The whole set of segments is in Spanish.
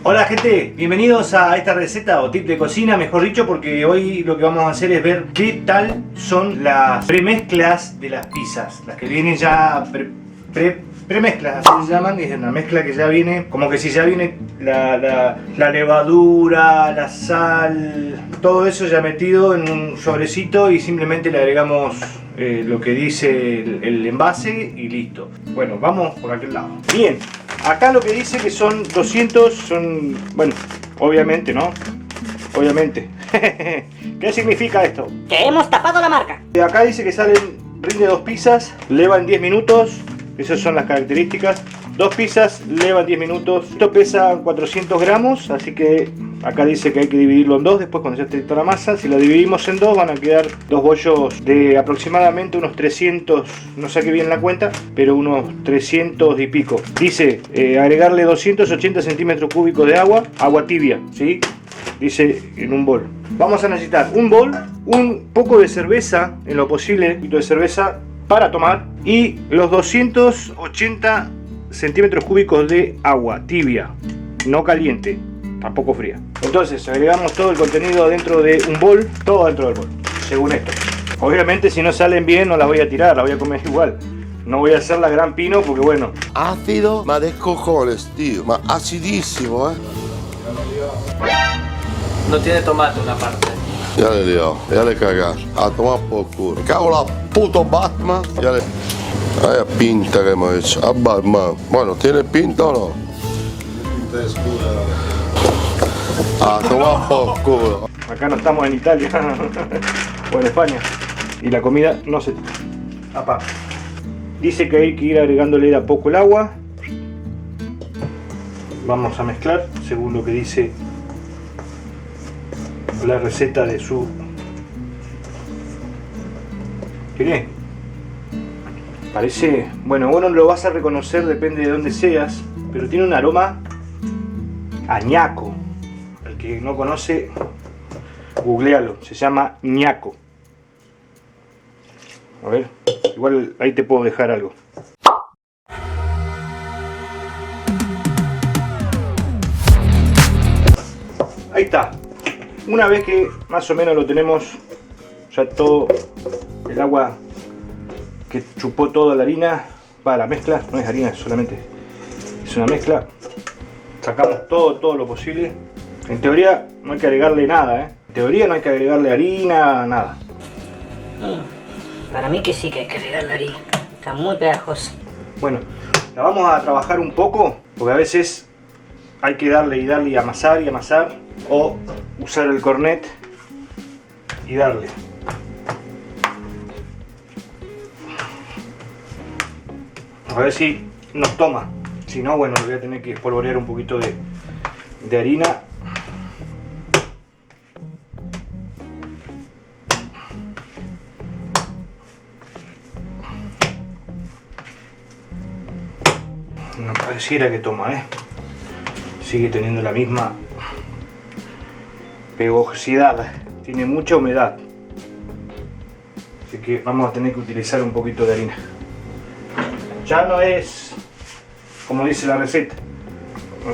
Hola gente, bienvenidos a esta receta o tip de cocina, mejor dicho, porque hoy lo que vamos a hacer es ver qué tal son las premezclas de las pizzas, las que vienen ya premezclas, así se llaman. Es una mezcla que ya viene, como que si ya viene la levadura, la sal, todo eso ya metido en un sobrecito y simplemente le agregamos lo que dice el envase y listo. Bueno, vamos por aquel lado. Bien, acá lo que dice que son 200, bueno, obviamente, ¿no? Obviamente. ¿Qué significa esto? Que hemos tapado la marca. Acá dice que rinde 2 pizzas, leva en 10 minutos. Esas son las características. 2 pizzas, leva en 10 minutos. Esto pesa 400 gramos, así que acá dice que hay que dividirlo en 2. Después cuando ya esté toda la masa, si lo dividimos en 2 van a quedar 2 bollos de aproximadamente unos 300, no saqué bien la cuenta, pero unos 300 y pico. Dice agregarle 280 centímetros cúbicos de agua tibia, ¿sí? Dice en un bol. Vamos a necesitar un bol, un poco de cerveza, en lo posible, un poquito de cerveza para tomar, y los 280 centímetros cúbicos de agua tibia, no caliente, tampoco fría. Entonces agregamos todo el contenido dentro de un bol, todo dentro del bol, según esto. Obviamente si no salen bien no las voy a tirar, las voy a comer igual. No voy a hacer la gran pino porque bueno. Ácido, ma de cojones, tío. Ma acidísimo, No tiene tomate una parte. Ya le liado, ya le cagas. A tomar por culo. Cago la puto Batman. Ya le... Vaya pinta que hemos hecho. A Batman. Bueno, ¿tiene pinta o no? Pinta de escudo. A tomar por culo. Acá no estamos en Italia o en España. Y la comida no se tira. Apá. Dice que hay que ir agregándole de a poco el agua. Vamos a mezclar según lo que dice la receta de su... Miré, parece, bueno, vos no lo vas a reconocer, depende de dónde seas, pero tiene un aroma a ñaco. El que no conoce, googlealo, se llama ñaco. A ver, igual ahí te puedo dejar algo. Ahí está. Una vez que más o menos lo tenemos ya todo, el agua que chupó toda la harina, va la mezcla, no es harina, solamente es una mezcla. Sacamos todo lo posible. En teoría no hay que agregarle nada, En teoría no hay que agregarle harina, nada. Para mí que sí que hay que agregarle harina. Está muy pegajosa. Bueno, la vamos a trabajar un poco, porque a veces hay que darle y amasar y amasar, o usar el cornet y darle. A ver si nos toma. Si no, bueno, voy a tener que espolvorear un poquito de harina. No pareciera que toma, Sigue teniendo la misma pegosidad, tiene mucha humedad, así que vamos a tener que utilizar un poquito de harina. Ya no es como dice la receta,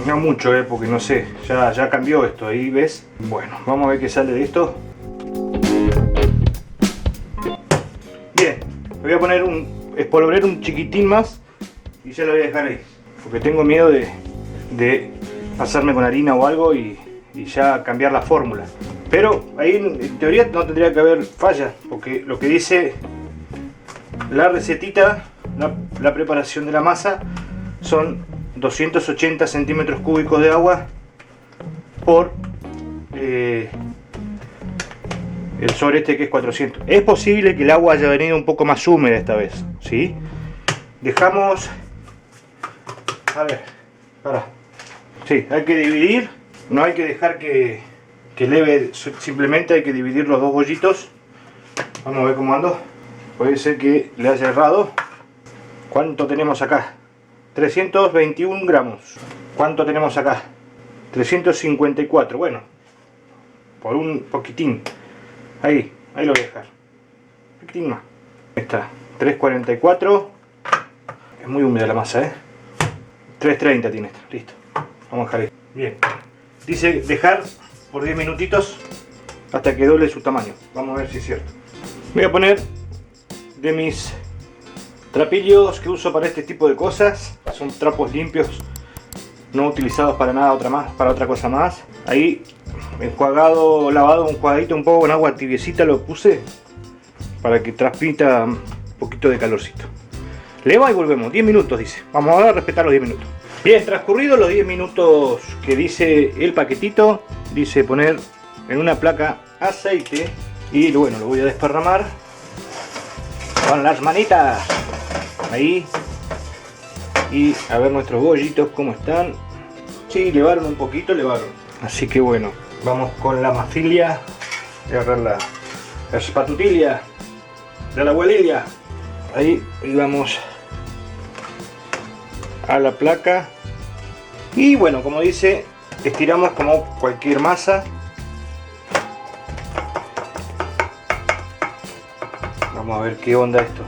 no mucho, porque no sé, ya cambió esto, ahí ves. Bueno, vamos a ver qué sale de esto. Bien, le voy a poner espolvorear un chiquitín más y ya lo voy a dejar ahí, porque tengo miedo de pasarme con harina o algo y ya cambiar la fórmula. Pero ahí en teoría no tendría que haber falla, porque lo que dice la recetita, la preparación de la masa, son 280 centímetros cúbicos de agua por el sobre este que es 400. Es posible que el agua haya venido un poco más húmeda esta vez, ¿sí? Dejamos, a ver, sí, hay que dividir, no hay que dejar que leve, simplemente hay que dividir los dos bollitos. Vamos a ver cómo ando. Puede ser que le haya errado. ¿Cuánto tenemos acá? 321 gramos. ¿Cuánto tenemos acá? 354. Bueno, por un poquitín. Ahí lo voy a dejar. Un poquitín más. Ahí está. 344. Es muy húmeda la masa, 330 tiene esto. Listo. Vamos a dejar ahí. Bien. Dice dejar por 10 minutitos hasta que doble su tamaño. Vamos a ver si es cierto. Voy a poner de mis trapillos que uso para este tipo de cosas. Son trapos limpios, no utilizados para nada para otra cosa más. Ahí enjuagado, lavado, un enjuagadito un poco con agua tibiecita lo puse para que transmita un poquito de calorcito. Leva y volvemos, 10 minutos dice. Vamos a respetar los 10 minutos. Bien, transcurridos los 10 minutos que dice el paquetito, dice poner en una placa aceite y bueno, lo voy a desparramar con las manitas ahí y a ver nuestros bollitos cómo están. Sí, levaron un poquito, levaron. Así que bueno, vamos con la mafilia, voy a agarrar la espatutilla de la abuelilla. Ahí y vamos a la placa y bueno, como dice, estiramos como cualquier masa. Vamos a ver qué onda esto.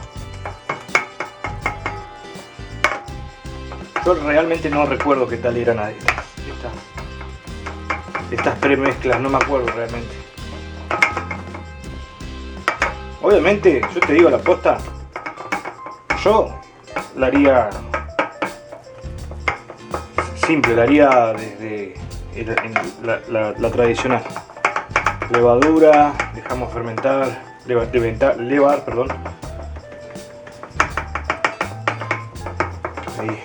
Yo realmente no recuerdo qué tal eran estas premezclas, no me acuerdo realmente. Obviamente, yo te digo la posta, yo la haría simple, la haría desde la tradicional. Levadura, dejamos fermentar, levar, perdón. Ahí.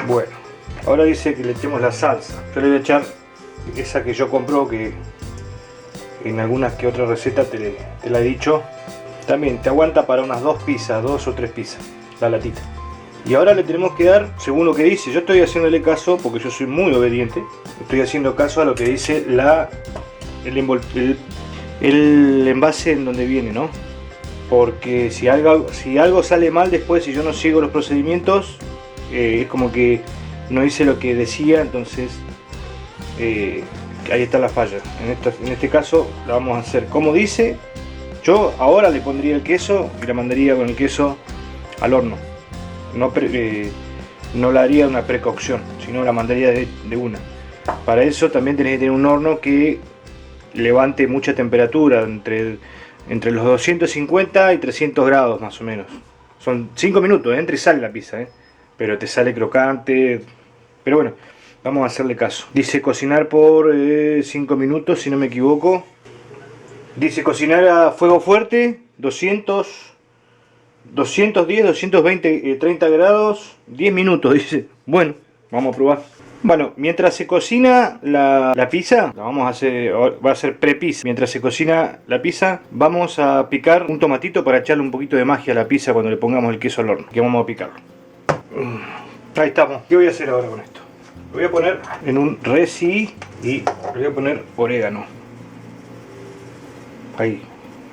Bueno, ahora dice que le echemos la salsa. Yo le voy a echar esa que yo compro, que en algunas que otras recetas te la he dicho. También te aguanta para unas 2 o 3 pizzas, la latita. Y ahora le tenemos que dar, según lo que dice, yo estoy haciéndole caso porque yo soy muy obediente. Estoy haciendo caso a lo que dice el envase en donde viene, ¿no? Porque si algo sale mal después, si yo no sigo los procedimientos, es como que no hice lo que decía, entonces ahí está la falla. En este caso la vamos a hacer como dice. Yo ahora le pondría el queso y la mandaría con el queso al horno. No la haría una precocción, sino la mandaría de una. Para eso también tenés que tener un horno que levante mucha temperatura, entre los 250 y 300 grados más o menos. Son 5 minutos, entra y sale la pizza, pero te sale crocante. Pero bueno, vamos a hacerle caso. Dice cocinar por 5 minutos, si no me equivoco. Dice cocinar a fuego fuerte, 210, 220, 30 grados, 10 minutos, dice. Bueno, vamos a probar. Bueno, mientras se cocina la pizza, va a ser pre-pizza. Mientras se cocina la pizza, vamos a picar un tomatito para echarle un poquito de magia a la pizza cuando le pongamos el queso al horno. Que vamos a picarlo. Ahí estamos. ¿Qué voy a hacer ahora con esto? Lo voy a poner en un reci y le voy a poner orégano. Ahí,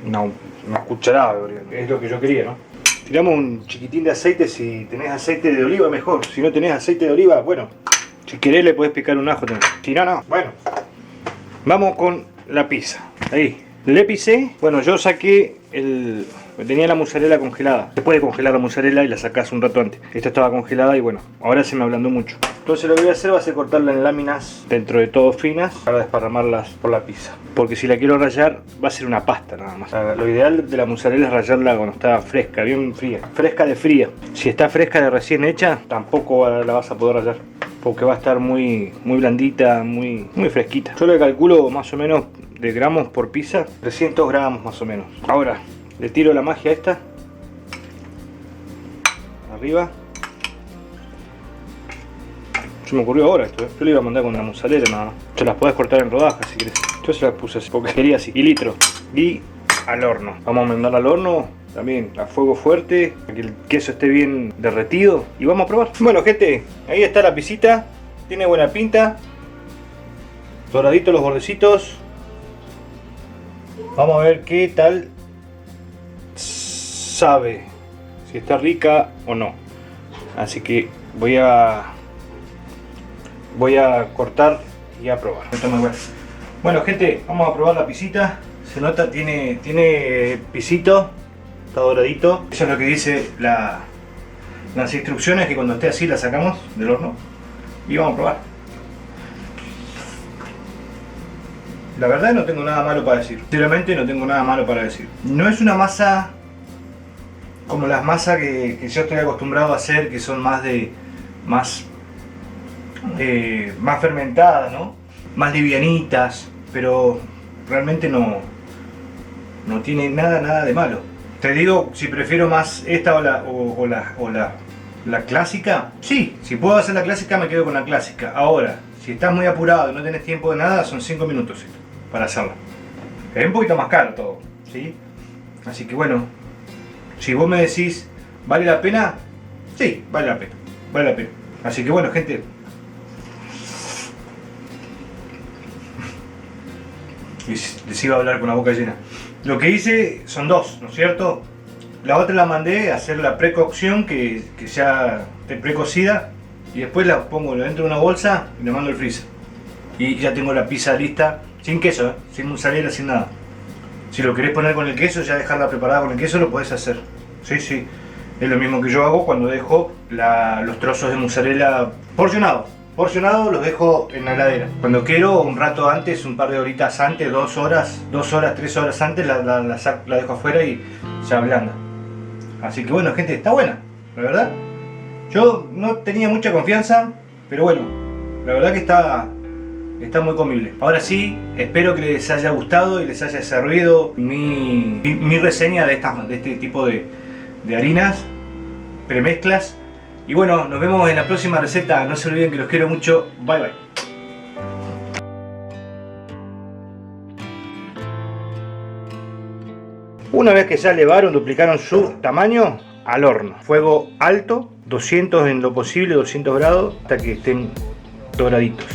una cucharada de orégano, es lo que yo quería, ¿no? Tiramos un chiquitín de aceite, si tenés aceite de oliva mejor, si no tenés aceite de oliva, bueno, si querés le podés picar un ajo también. Si no, no, bueno. Vamos con la pizza, ahí, le pisé, bueno yo saqué tenía la mozzarella congelada. Se puede congelar la mozzarella y la sacás un rato antes. Esta estaba congelada y bueno, ahora se me ablandó mucho. Entonces lo que voy a hacer va a ser cortarla en láminas dentro de todo finas para desparramarlas por la pizza. Porque si la quiero rallar va a ser una pasta nada más. Lo ideal de la mozzarella es rallarla cuando está fresca, bien fría. Fresca de fría. Si está fresca de recién hecha, tampoco la vas a poder rallar. Porque va a estar muy blandita, muy fresquita. Yo le calculo más o menos de gramos por pizza, 300 gramos más o menos. Ahora le tiro la magia esta arriba. Se me ocurrió ahora esto, yo le iba a mandar con una mozzarella nada más. Te las podés cortar en rodajas si querés. Yo se las puse así porque quería así. Y litro. Y al horno. Vamos a mandarla al horno también a fuego fuerte, para que el queso esté bien derretido. Y vamos a probar. Bueno gente, ahí está la pisita. Tiene buena pinta. Doradito los bordecitos. Vamos a ver qué tal sabe, si está rica o no. Así que voy a cortar y a probar. Bueno gente, vamos a probar la pisita. Se nota, tiene pisito. está doradito. Eso es lo que dice las instrucciones, que cuando esté así la sacamos del horno y vamos a probar. La verdad no tengo nada malo para decir. Sinceramente no tengo nada malo para decir. No es una masa como las masas que yo estoy acostumbrado a hacer, que son más fermentadas, ¿no? Más livianitas, pero realmente no tiene nada de malo. Te digo, si prefiero más esta o la clásica, sí, si puedo hacer la clásica me quedo con la clásica. Ahora, si estás muy apurado y no tenés tiempo de nada, son 5 minutos para hacerla. Es un poquito más caro todo, ¿sí? Así que bueno, si vos me decís, ¿vale la pena? Sí, vale la pena. Así que bueno, gente. Y les iba a hablar con la boca llena. Lo que hice son dos, ¿no es cierto? La otra la mandé a hacer la precocción, que ya esté precocida, y después la pongo dentro de una bolsa y la mando al freezer. Y ya tengo la pizza lista, sin queso, sin mozzarella, sin nada. Si lo querés poner con el queso, ya dejarla preparada con el queso, lo podés hacer. Sí, es lo mismo que yo hago cuando dejo los trozos de mozzarella porcionados. Porcionados los dejo en la heladera. Cuando quiero, un rato antes, un par de horitas antes, 2 horas, 3 horas antes, la dejo afuera y se ablanda. Así que bueno, gente, está buena, la verdad. Yo no tenía mucha confianza, pero bueno, la verdad que está muy comible. Ahora sí, espero que les haya gustado y les haya servido mi reseña de este tipo de harinas, premezclas. Y bueno, nos vemos en la próxima receta. No se olviden que los quiero mucho. Bye bye. Una vez que ya elevaron, duplicaron su tamaño, al horno. Fuego alto, 200 en lo posible, 200 grados, hasta que estén doraditos.